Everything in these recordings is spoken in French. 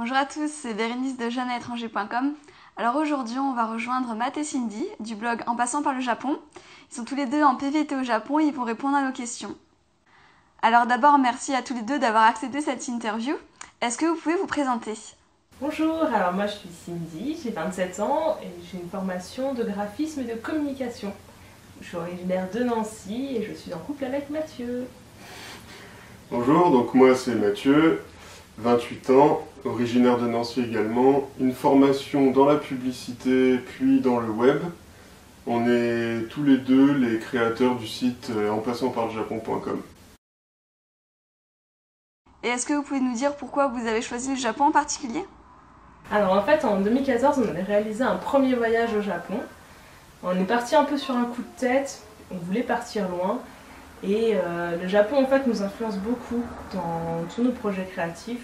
Bonjour à tous, c'est Bérénice de jeunesétrangers.com. Alors aujourd'hui, on va rejoindre Matt et Cindy du blog En passant par le Japon. Ils sont tous les deux en PVT au Japon et ils vont répondre à nos questions. Alors d'abord, merci à tous les deux d'avoir accepté cette interview. Est-ce que vous pouvez vous présenter? Bonjour, alors moi je suis Cindy, j'ai 27 ans et j'ai une formation de graphisme et de communication. Je suis originaire de Nancy et je suis en couple avec Mathieu. Bonjour, donc moi c'est Mathieu, 28 ans, originaire de Nancy également, une formation dans la publicité puis dans le web. On est tous les deux les créateurs du site enpassantparlejapon.com. Et est-ce que vous pouvez nous dire pourquoi vous avez choisi le Japon en particulier? Alors en fait en 2014 on avait réalisé un premier voyage au Japon. On est parti un peu sur un coup de tête, on voulait partir loin. Et le Japon en fait nous influence beaucoup dans tous nos projets créatifs.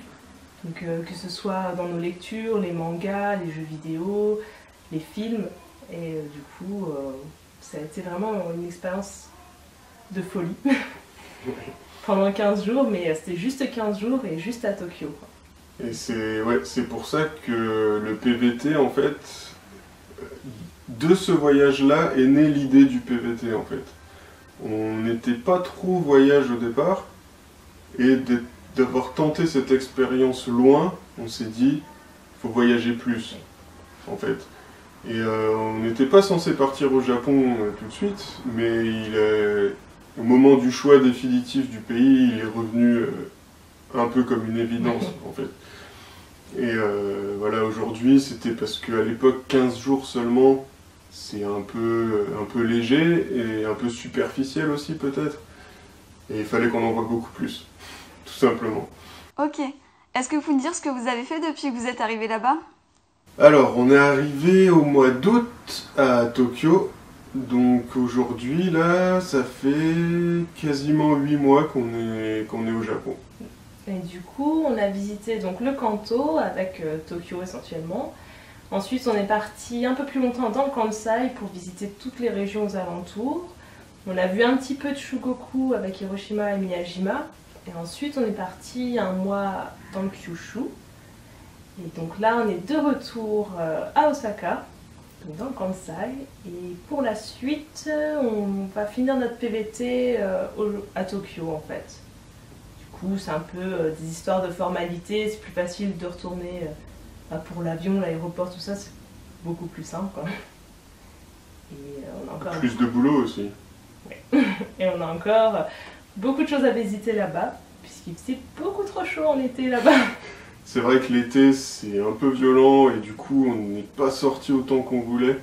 Donc, que ce soit dans nos lectures, les mangas, les jeux vidéo, les films. Et du coup, ça a été vraiment une expérience de folie. Pendant 15 jours, mais c'était juste 15 jours et juste à Tokyo. Et c'est pour ça que le PVT, en fait, de ce voyage-là est née l'idée du PVT, en fait. On n'était pas trop voyage au départ, et d'avoir tenté cette expérience loin, on s'est dit, il faut voyager plus, en fait. Et on n'était pas censé partir au Japon tout de suite, mais au moment du choix définitif du pays, il est revenu un peu comme une évidence, en fait. Et voilà, aujourd'hui, c'était parce qu'à l'époque, 15 jours seulement, c'est un peu léger et un peu superficiel aussi, peut-être. Et il fallait qu'on en voit beaucoup plus, tout simplement. Ok. Est-ce que vous pouvez nous dire ce que vous avez fait depuis que vous êtes arrivé là-bas? Alors, on est arrivé au mois d'août à Tokyo. Donc aujourd'hui, là, ça fait quasiment 8 mois qu'on est au Japon. Et du coup, on a visité donc le Kanto avec Tokyo essentiellement. Ensuite, on est parti un peu plus longtemps dans le Kansai pour visiter toutes les régions aux alentours. On a vu un petit peu de Shugoku avec Hiroshima et Miyajima. Et ensuite, on est parti un mois dans le Kyushu. Et donc là, on est de retour à Osaka, donc dans le Kansai. Et pour la suite, on va finir notre PVT à Tokyo en fait. Du coup, c'est un peu des histoires de formalités. C'est plus facile de retourner pour l'avion, l'aéroport, tout ça, c'est beaucoup plus simple, quoi. Et on a encore plus de boulot aussi. Ouais. Et on a encore beaucoup de choses à visiter là-bas, puisqu'il faisait beaucoup trop chaud en été là-bas. C'est vrai que l'été, c'est un peu violent et du coup, on n'est pas sorti autant qu'on voulait.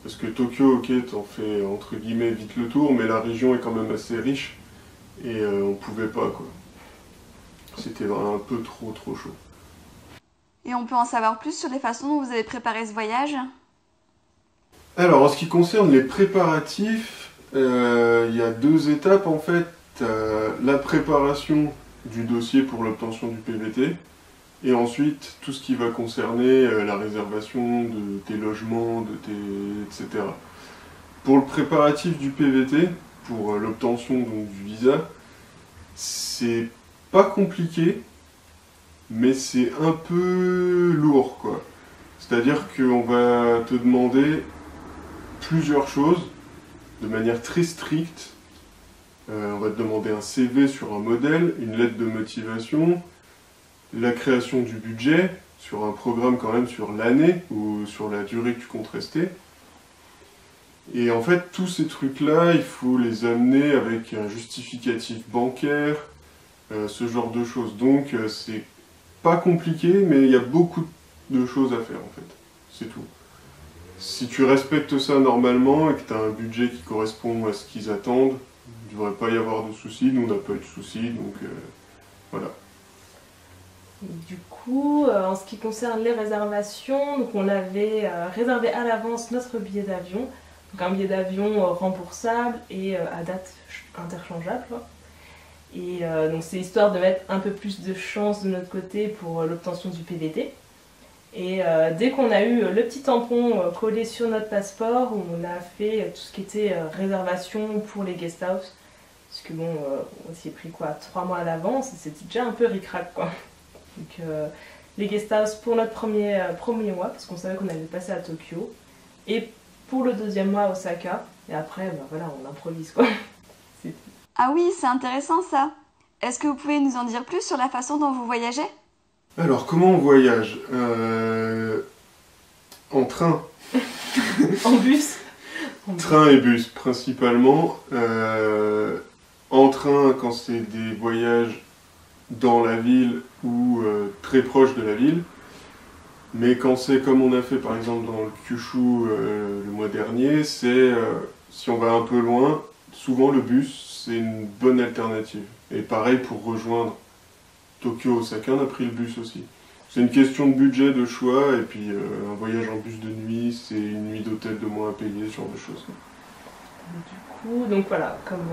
Parce que Tokyo, ok, t'en fais entre guillemets vite le tour, mais la région est quand même assez riche et on pouvait pas, quoi. C'était vraiment un peu trop chaud. Et on peut en savoir plus sur les façons dont vous avez préparé ce voyage? Alors, en ce qui concerne les préparatifs, il y a 2 étapes en fait. La préparation du dossier pour l'obtention du PVT, et ensuite tout ce qui va concerner la réservation de tes logements, etc. Pour le préparatif du PVT, pour l'obtention du visa, c'est pas compliqué, mais c'est un peu lourd, quoi. C'est-à-dire qu'on va te demander plusieurs choses de manière très stricte. On va te demander un CV sur un modèle, une lettre de motivation, la création du budget sur un programme quand même sur l'année ou sur la durée que tu comptes rester. Et en fait, tous ces trucs-là, il faut les amener avec un justificatif bancaire, ce genre de choses. Donc, c'est pas compliqué, mais il y a beaucoup de choses à faire en fait. C'est tout. Si tu respectes ça normalement et que tu as un budget qui correspond à ce qu'ils attendent, il ne devrait pas y avoir de soucis. Nous, on n'a pas eu de soucis, donc voilà. Du coup, en ce qui concerne les réservations, donc on avait réservé à l'avance notre billet d'avion. Donc un billet d'avion remboursable et à date interchangeable. Et donc c'est histoire de mettre un peu plus de chance de notre côté pour l'obtention du PVT. Et dès qu'on a eu le petit tampon collé sur notre passeport, on a fait tout ce qui était réservation pour les guest house. Parce que bon, on s'y est pris quoi, 3 mois à l'avance, et c'était déjà un peu ric-rac, quoi. Donc les guest house pour notre premier mois, parce qu'on savait qu'on allait passer à Tokyo, et pour le deuxième mois à Osaka, et après, voilà, on improvise quoi. Ah oui, c'est intéressant ça. Est-ce que vous pouvez nous en dire plus sur la façon dont vous voyagez? Alors, comment on voyage? En train. En bus. Train et bus, principalement. En train, quand c'est des voyages dans la ville ou très proche de la ville. Mais quand c'est comme on a fait par exemple dans le Kyushu le mois dernier, c'est si on va un peu loin, souvent le bus c'est une bonne alternative. Et pareil pour rejoindre Tokyo, Osaka, on a pris le bus aussi. C'est une question de budget, de choix, et puis un voyage en bus de nuit, c'est une nuit d'hôtel de moins à payer, ce genre de choses. Du coup, donc voilà, comme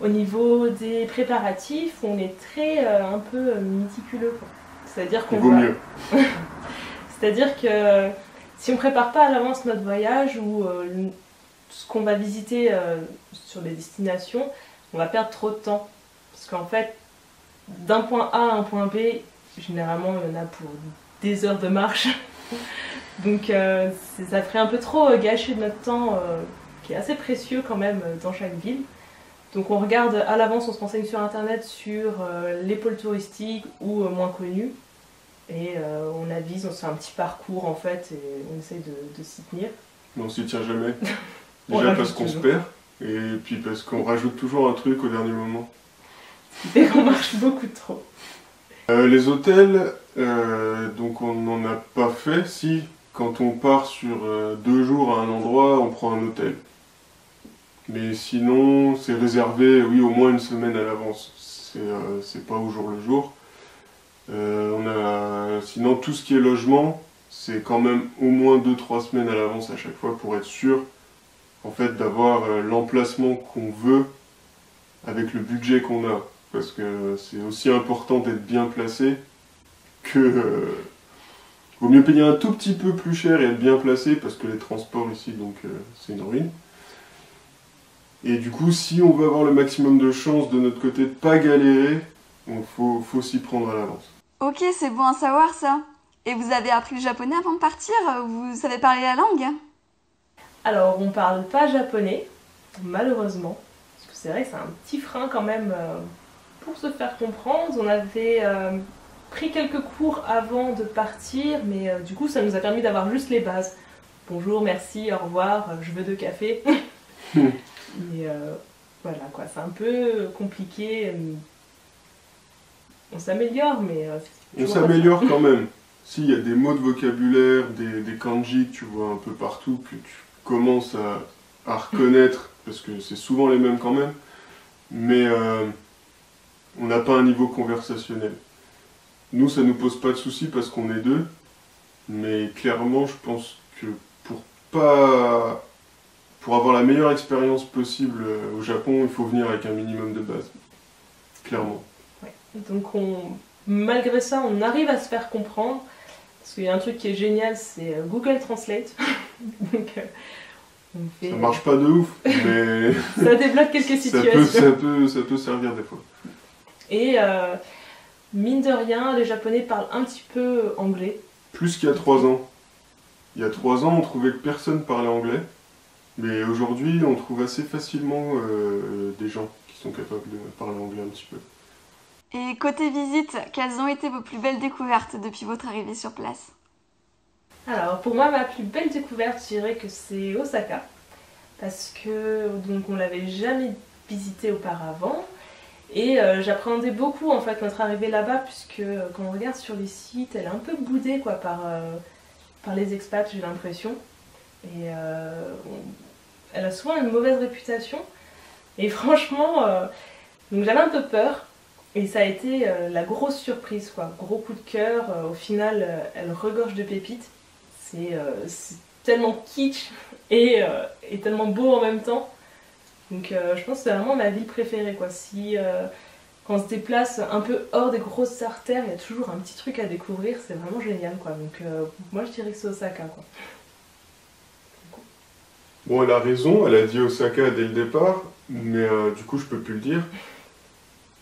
au niveau des préparatifs, on est très un peu méticuleux, quoi. C'est-à-dire qu'on vaut mieux. C'est-à-dire que si on prépare pas à l'avance notre voyage ou ce qu'on va visiter sur les destinations, on va perdre trop de temps. Parce qu'en fait, d'un point A à un point B, généralement il y en a pour des heures de marche. Donc ça ferait un peu trop gâcher de notre temps qui est assez précieux quand même dans chaque ville. Donc on regarde à l'avance, on se renseigne sur internet sur les pôles touristiques ou moins connus. Et on avise, on se fait un petit parcours en fait et on essaye de s'y tenir. Mais on s'y tient jamais. Déjà parce qu'on se perd et puis parce qu'on rajoute toujours un truc au dernier moment. Ce qui fait qu'on marche beaucoup trop. Les hôtels, donc on n'en a pas fait. Si, quand on part sur 2 jours à un endroit, on prend un hôtel. Mais sinon, c'est réservé, oui, au moins une semaine à l'avance. C'est pas au jour le jour. Sinon, tout ce qui est logement, c'est quand même au moins 2-3 semaines à l'avance à chaque fois pour être sûr en fait, d'avoir l'emplacement qu'on veut avec le budget qu'on a. Parce que c'est aussi important d'être bien placé que... vaut mieux payer un tout petit peu plus cher et être bien placé parce que les transports ici, donc c'est une ruine. Et du coup, si on veut avoir le maximum de chances de notre côté de pas galérer, il faut s'y prendre à l'avance. Ok, c'est bon à savoir ça. Et vous avez appris le japonais avant de partir? Vous savez parler la langue? Alors, on parle pas japonais, malheureusement. Parce que c'est vrai que c'est un petit frein quand même pour se faire comprendre. On avait pris quelques cours avant de partir, mais du coup, ça nous a permis d'avoir juste les bases. Bonjour, merci, au revoir, je veux 2 cafés. Mais voilà quoi, c'est un peu compliqué. On s'améliore, mais... on s'améliore quand même. Si, il y a des mots de vocabulaire, des kanji que tu vois un peu partout, que tu commences à reconnaître, parce que c'est souvent les mêmes quand même, mais on n'a pas un niveau conversationnel. Nous, ça nous pose pas de soucis parce qu'on est 2, mais clairement, je pense que pour avoir la meilleure expérience possible au Japon, il faut venir avec un minimum de base. Clairement. Ouais. Donc malgré ça, on arrive à se faire comprendre. Parce qu'il y a un truc qui est génial, c'est Google Translate. Donc, ça marche pas de ouf, mais... ça débloque quelques situations. Ça peut servir des fois. Et mine de rien, les Japonais parlent un petit peu anglais. Plus qu'il y a 3 ans. Il y a 3 ans, on trouvait que personne parlait anglais. Mais aujourd'hui, on trouve assez facilement des gens qui sont capables de parler anglais un petit peu. Et côté visite, quelles ont été vos plus belles découvertes depuis votre arrivée sur place? Alors pour moi, ma plus belle découverte, je dirais que c'est Osaka. Parce que donc, on l'avait jamais visité auparavant. Et j'appréhendais beaucoup en fait notre arrivée là-bas, puisque quand on regarde sur les sites, elle est un peu boudée quoi, par les expats, j'ai l'impression. Et elle a souvent une mauvaise réputation. Et franchement, donc j'avais un peu peur. Et ça a été la grosse surprise, quoi. Gros coup de cœur. Au final, elle regorge de pépites. C'est tellement kitsch et tellement beau en même temps. Donc je pense que c'est vraiment ma ville préférée, quoi. Quand on se déplace un peu hors des grosses artères, il y a toujours un petit truc à découvrir. C'est vraiment génial, quoi. Donc moi, je dirais que c'est Osaka, quoi. Bon, elle a raison. Elle a dit Osaka dès le départ. Mais du coup, je peux plus le dire.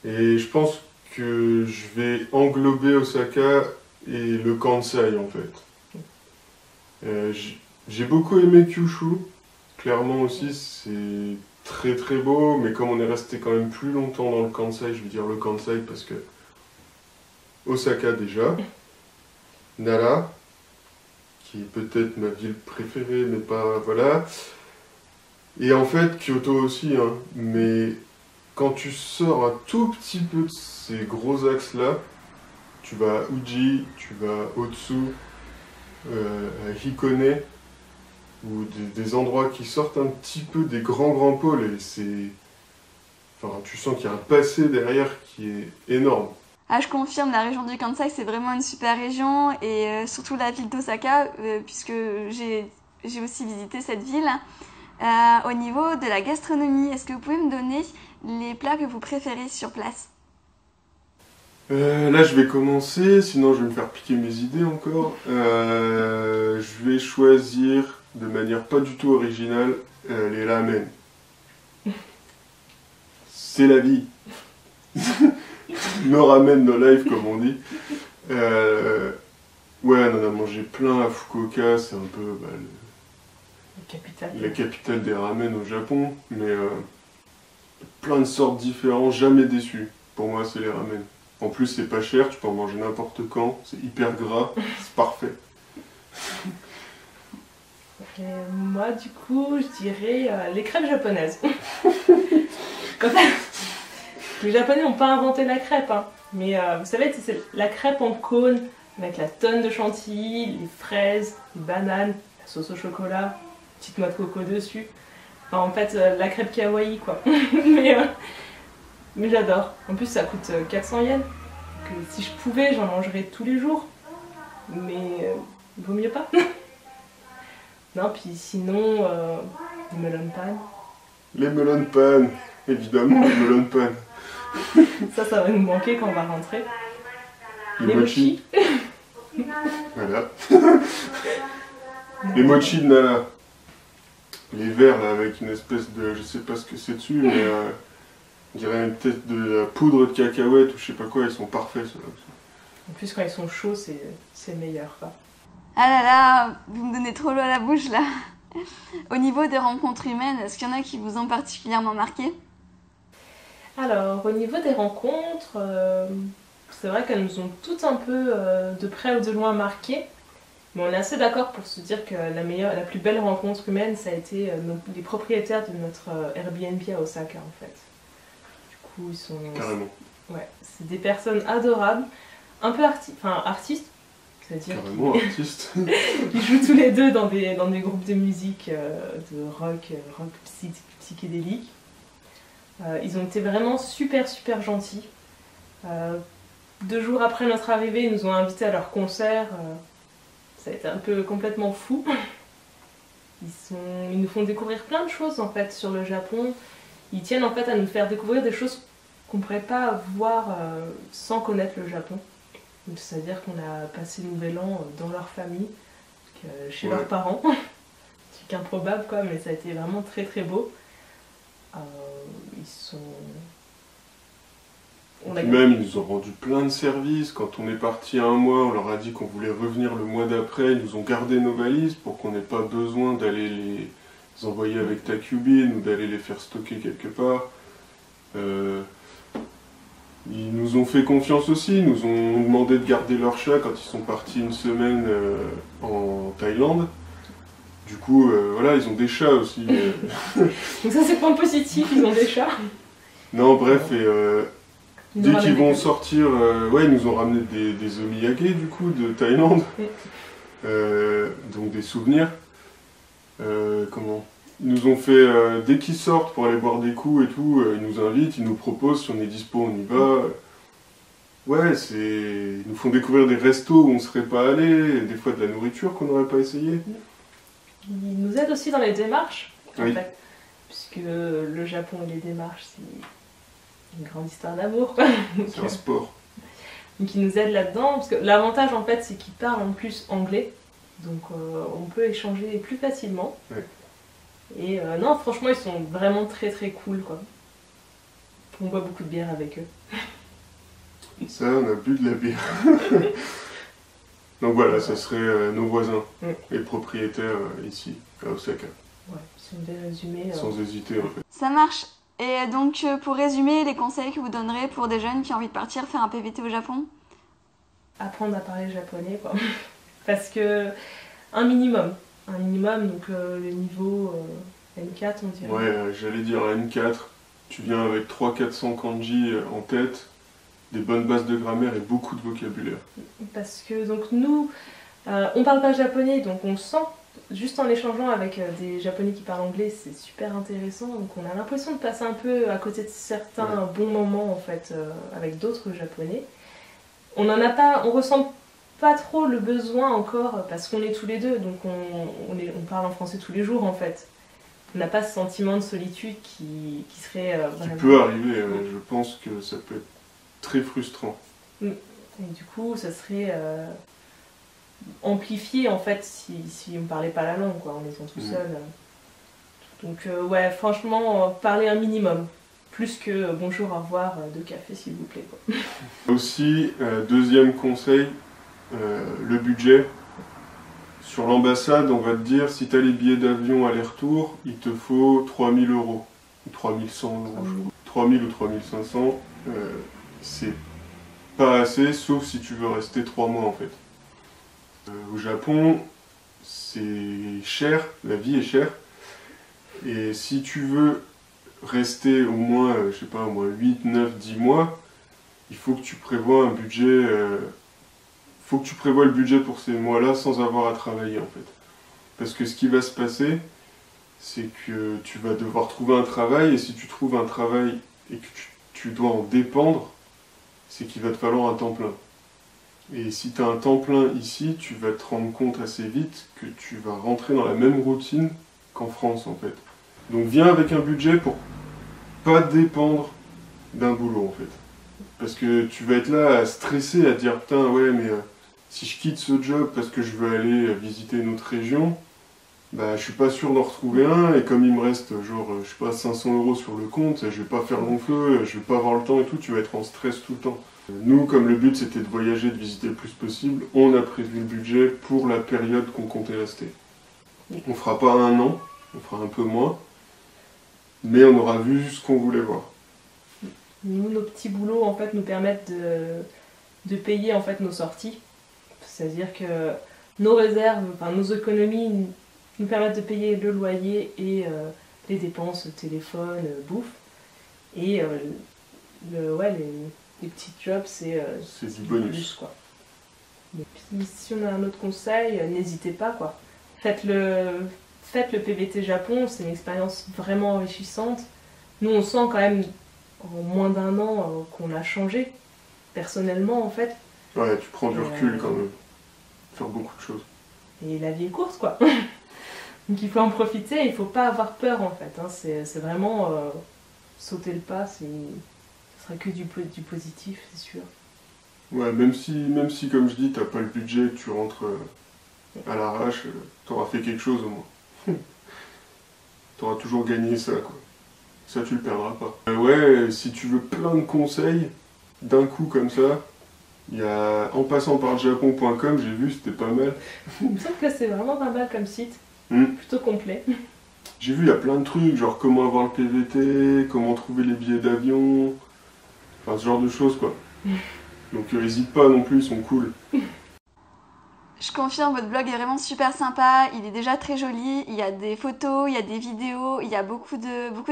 Et je pense que je vais englober Osaka et le Kansai en fait. J'ai beaucoup aimé Kyushu, clairement aussi c'est très très beau, mais comme on est resté quand même plus longtemps dans le Kansai, je vais dire le Kansai parce que Osaka déjà, Nara, qui est peut-être ma ville préférée, mais pas voilà. Et en fait Kyoto aussi, hein, mais quand tu sors un tout petit peu de ces gros axes-là, tu vas à Uji, tu vas à Otsu, à Hikone, ou des endroits qui sortent un petit peu des grands pôles, et c'est... Enfin, tu sens qu'il y a un passé derrière qui est énorme. Ah, je confirme, la région du Kansai, c'est vraiment une super région, et surtout la ville d'Osaka, puisque j'ai aussi visité cette ville. Au niveau de la gastronomie, est-ce que vous pouvez me donner les plats que vous préférez sur place? Là, je vais commencer, sinon je vais me faire piquer mes idées encore. Je vais choisir, de manière pas du tout originale, les ramen. C'est la vie. No ramen, no life, comme on dit. Ouais, on en a mangé plein à Fukuoka, c'est un peu la capitale des ramen au Japon, mais plein de sortes différentes, jamais déçu. Pour moi, c'est les ramen. En plus, c'est pas cher, tu peux en manger n'importe quand, c'est hyper gras, c'est parfait. Moi, du coup, je dirais les crêpes japonaises. Les Japonais n'ont pas inventé la crêpe, hein. Mais vous savez, c'est la crêpe en cône, avec la tonne de chantilly, les fraises, les bananes, la sauce au chocolat, petite noix de coco dessus. Enfin, en fait, la crêpe kawaii, quoi. Mais j'adore. En plus, ça coûte 400 yens. Donc, si je pouvais, j'en mangerais tous les jours. Mais vaut mieux pas. Non, puis sinon, les melon pan. Les melon pan, évidemment, les melon pan. Ça va nous manquer quand on va rentrer. Les mochi. Voilà. Les mochi de Nara. Les verts là avec une espèce de, je sais pas ce que c'est dessus, mais on dirait peut-être de la poudre de cacahuète ou je sais pas quoi, ils sont parfaits ceux-là. En plus quand ils sont chauds c'est meilleur quoi. Ah là là, vous me donnez trop l'eau à la bouche là. Au niveau des rencontres humaines, est-ce qu'il y en a qui vous ont particulièrement marqué? Alors au niveau des rencontres, c'est vrai qu'elles nous ont toutes un peu de près ou de loin marquées. Mais on est assez d'accord pour se dire que la plus belle rencontre humaine, ça a été les propriétaires de notre Airbnb à Osaka, en fait. Du coup, ils sont... Carrément. Ouais, c'est des personnes adorables, un peu artistes, c'est-à-dire artistes. Ils jouent tous les deux dans des groupes de musique, de rock psychédélique. Ils ont été vraiment super gentils. 2 jours après notre arrivée, ils nous ont invités à leur concert. Ça a été un peu complètement fou. Ils nous font découvrir plein de choses en fait sur le Japon. Ils tiennent en fait à nous faire découvrir des choses qu'on ne pourrait pas voir sans connaître le Japon. C'est-à-dire qu'on a passé le nouvel an dans leur famille, chez leurs parents. C'est improbable quoi, mais ça a été vraiment très beau. Ils sont... Même ils nous ont rendu plein de services. Quand on est parti 1 mois, on leur a dit qu'on voulait revenir le mois d'après. Ils nous ont gardé nos valises pour qu'on n'ait pas besoin d'aller les envoyer avec Takubin ou d'aller les faire stocker quelque part. Ils nous ont fait confiance aussi. Ils nous ont demandé de garder leur chat quand ils sont partis 1 semaine en Thaïlande. Du coup, voilà, ils ont des chats aussi. Donc ça c'est point positif, ils ont des chats. Non, bref, et... dès qu'ils vont sortir, ouais, ils nous ont ramené des omiyage du coup de Thaïlande, donc des souvenirs. Ils nous ont fait, dès qu'ils sortent pour aller boire des coups et tout, ils nous invitent, ils nous proposent, si on est dispo, on y va. Ouais, ils nous font découvrir des restos où on ne serait pas allé, des fois de la nourriture qu'on n'aurait pas essayé. Ils nous aident aussi dans les démarches, en oui. fait, puisque le Japon et les démarches, c'est une grande histoire d'amour. C'est un sport. Donc ils nous aident là-dedans, parce que l'avantage en fait c'est qu'ils parlent en plus anglais, donc on peut échanger plus facilement. Ouais. Et non, franchement ils sont vraiment très cool quoi. On boit beaucoup de bière avec eux. Ça, on a bu de la bière. Donc voilà, ça serait nos voisins et propriétaires ici, à Osaka. Ouais, si on devait résumer... Sans hésiter en fait. Ça marche. Et donc, pour résumer, les conseils que vous donnerez pour des jeunes qui ont envie de partir faire un PVT au Japon? Apprendre à parler japonais, quoi. Parce que, un minimum, donc le niveau N4, on dirait. Ouais, j'allais dire N4, tu viens avec 300-400 kanji en tête, des bonnes bases de grammaire et beaucoup de vocabulaire. Parce que, donc nous, on parle pas japonais, donc on sent, juste en échangeant avec des japonais qui parlent anglais, c'est super intéressant, donc on a l'impression de passer un peu à côté de certains bons moments, en fait, avec d'autres japonais. On ressent pas trop le besoin encore, parce qu'on est tous les deux, donc on parle en français tous les jours, en fait. On n'a pas ce sentiment de solitude qui serait Qui peut arriver, je pense que ça peut être très frustrant. Et du coup, ça serait amplifié, en fait, si on ne parlait pas la langue, quoi, en étant tout seul. Donc, ouais, franchement, parler un minimum. Plus que bonjour, au revoir, 2 cafés s'il vous plaît, quoi. Aussi, deuxième conseil, le budget. Sur l'ambassade, on va te dire, si tu as les billets d'avion aller-retour, il te faut 3000 euros, ou 3100 euros, je crois. 3000 ou 3500, c'est pas assez, sauf si tu veux rester 3 mois en fait. Au Japon, c'est cher, la vie est chère, et si tu veux rester au moins, je sais pas, au moins 8, 9, 10 mois, il faut que tu prévois un budget... faut que tu prévois le budget pour ces mois-là sans avoir à travailler en fait. Parce que ce qui va se passer, c'est que tu vas devoir trouver un travail, et si tu trouves un travail et que tu dois en dépendre, c'est qu'il va te falloir un temps plein. Et si tu as un temps plein ici, tu vas te rendre compte assez vite que tu vas rentrer dans la même routine qu'en France en fait. Donc viens avec un budget pour pas dépendre d'un boulot en fait. Parce que tu vas être là à stresser, à te dire putain ouais mais si je quitte ce job parce que je veux aller visiter une autre région, bah je suis pas sûr d'en retrouver un, et comme il me reste genre je sais pas 500 euros sur le compte, je vais pas faire long feu, je vais pas avoir le temps et tout, tu vas être en stress tout le temps. Nous, comme le but c'était de voyager, de visiter le plus possible, on a prévu le budget pour la période qu'on comptait rester. On fera pas 1 an, on fera un peu moins, mais on aura vu ce qu'on voulait voir. Nous, nos petits boulots en fait nous permettent de payer en fait nos sorties. C'est-à-dire que nos réserves, enfin nos économies nous permettent de payer le loyer et les dépenses, téléphone, bouffe. Et les petits jobs, c'est du bonus. Quoi. Et puis, si on a un autre conseil, n'hésitez pas, quoi. Faites le PVT Japon, c'est une expérience vraiment enrichissante. Nous, on sent quand même, en moins d'1 an, qu'on a changé, personnellement, en fait. Ouais, tu prends du recul quand même. Faire beaucoup de choses. Et la vie est courte, quoi. Donc il faut en profiter, il faut pas avoir peur, en fait. Hein. C'est vraiment sauter le pas, ce sera que du positif, c'est sûr. Ouais, même si comme je dis, t'as pas le budget, que tu rentres à l'arrache, t'auras fait quelque chose au moins. T'auras toujours gagné ça, quoi. Ça, tu le perdras pas. Ouais, si tu veux plein de conseils, d'un coup comme ça, il y a en passant par le japon.com, j'ai vu, c'était pas mal. Il me semble que c'est vraiment pas mal comme site, plutôt complet. J'ai vu, il y a plein de trucs, genre comment avoir le PVT, comment trouver les billets d'avion, enfin ce genre de choses quoi. Donc n'hésite pas non plus, ils sont cool. Je confirme, votre blog est vraiment super sympa, il est déjà très joli, il y a des photos, il y a des vidéos, il y a beaucoup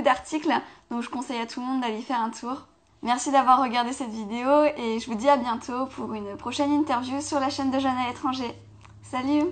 d'articles, donc je conseille à tout le monde d'aller y faire un tour. Merci d'avoir regardé cette vidéo et je vous dis à bientôt pour une prochaine interview sur la chaîne de Jeunes à l'étranger. Salut!